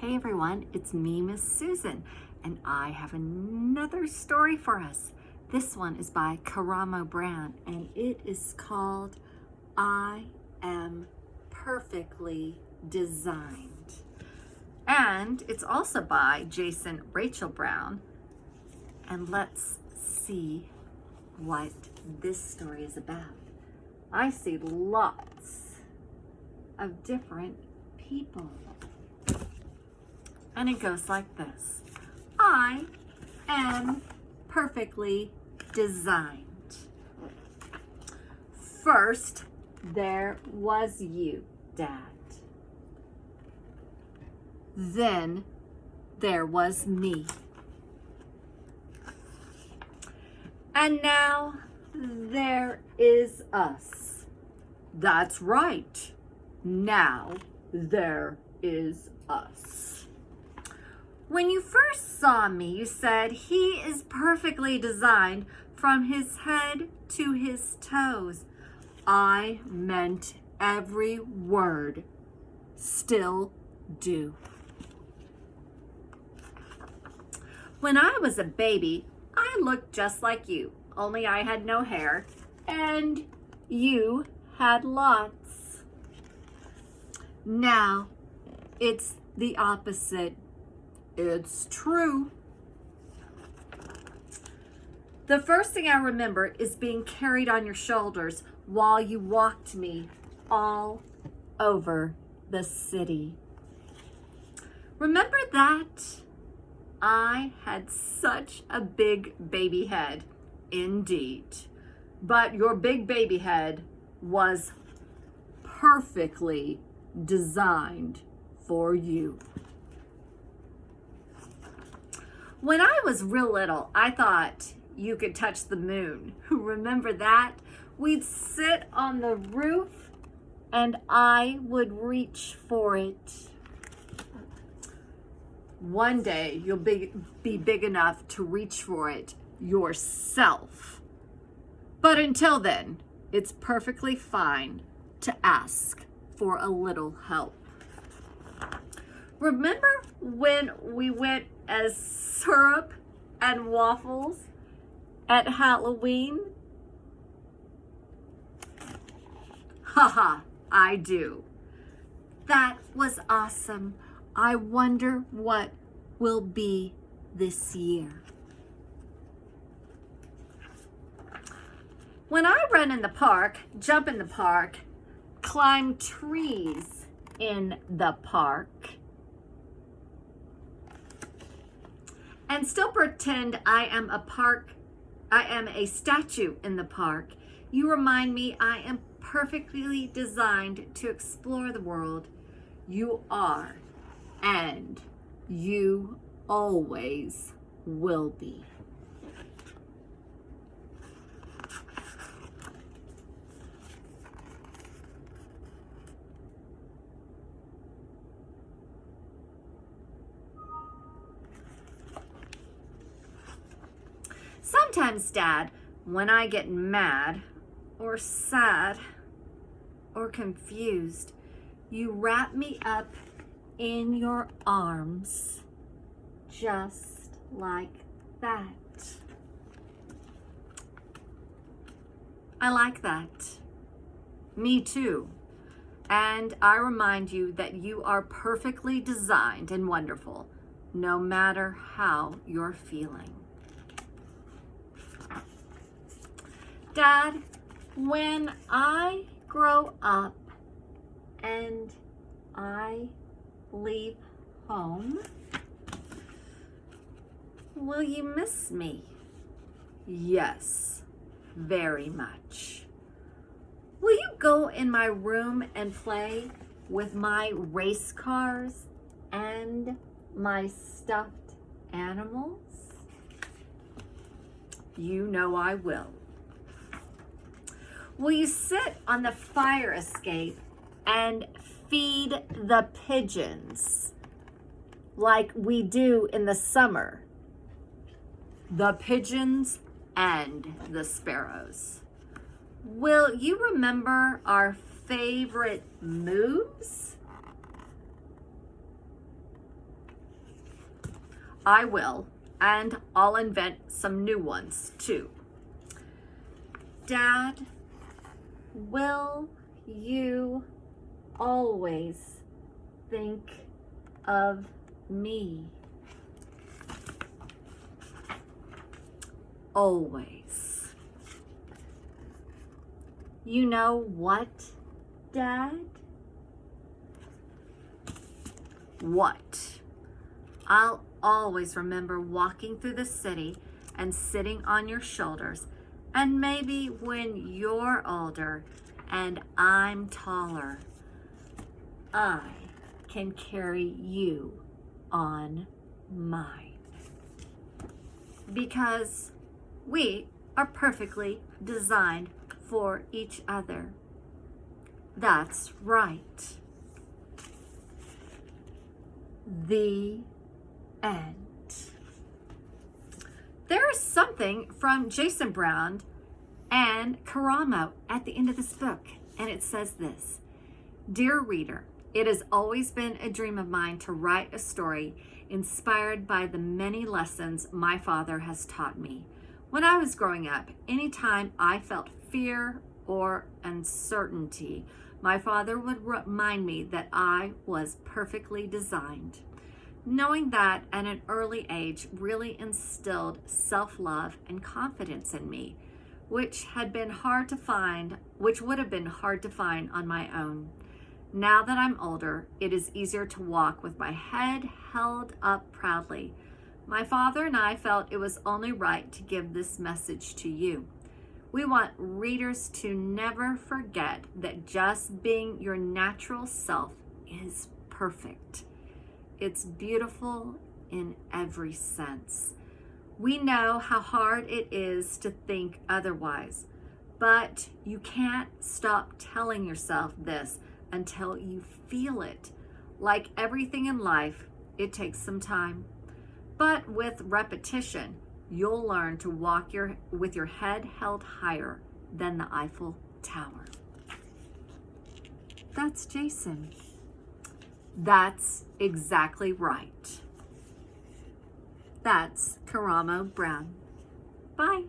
Hey everyone, it's me, Miss Susan, and I have another story for us. This one is by Karamo Brown, and it is called I Am Perfectly Designed. And it's also by Jason Rachel Brown. And let's see what this story is about. I see lots of different people. And it goes like this. I am perfectly designed. First, there was you, Dad. Then there was me. And now there is us. That's right. Now there is us. When you first saw me, you said he is perfectly designed from his head to his toes. I meant every word. Still do. When I was a baby, I looked just like you, only I had no hair, and you had lots. Now, it's the opposite. It's true. The first thing I remember is being carried on your shoulders while you walked me all over the city. Remember that? I had such a big baby head, indeed. But your big baby head was perfectly designed for you. When I was real little, I thought you could touch the moon. Remember that? We'd sit on the roof and I would reach for it. One day you'll be big enough to reach for it yourself. But until then, it's perfectly fine to ask for a little help. Remember when we went as syrup and waffles at Halloween? Haha, I do. That was awesome. I wonder what will be this year. When I run in the park, jump in the park, climb trees in the park, and still pretend I am a statue in the park, you remind me I am perfectly designed to explore the world. You are, and you always will be. Sometimes, Dad, when I get mad or sad or confused, you wrap me up in your arms just like that. I like that. Me too. And I remind you that you are perfectly designed and wonderful, no matter how you're feeling. Dad, when I grow up and I leave home, will you miss me? Yes, very much. Will you go in my room and play with my race cars and my stuffed animals? You know I will. Will you sit on the fire escape and feed the pigeons like we do in the summer? The pigeons and the sparrows. Will you remember our favorite moves? I will, and I'll invent some new ones too. Dad, will you always think of me? Always. You know what, Dad? What? I'll always remember walking through the city and sitting on your shoulders, and maybe when you're older and I'm taller, I can carry you on mine. Because we are perfectly designed for each other. That's right. The end. There is something from Jason Brown and Karamo at the end of this book, and it says this: Dear reader, it has always been a dream of mine to write a story inspired by the many lessons my father has taught me. When I was growing up, anytime I felt fear or uncertainty, my father would remind me that I was perfectly designed. Knowing that at an early age really instilled self-love and confidence in me, which would have been hard to find on my own. Now that I'm older, it is easier to walk with my head held up proudly. My father and I felt it was only right to give this message to you. We want readers to never forget that just being your natural self is perfect. It's beautiful in every sense. We know how hard it is to think otherwise, but you can't stop telling yourself this until you feel it. Like everything in life, it takes some time. But with repetition, you'll learn to walk with your head held higher than the Eiffel Tower. That's Jason. That's exactly right. That's Karamo Brown. Bye.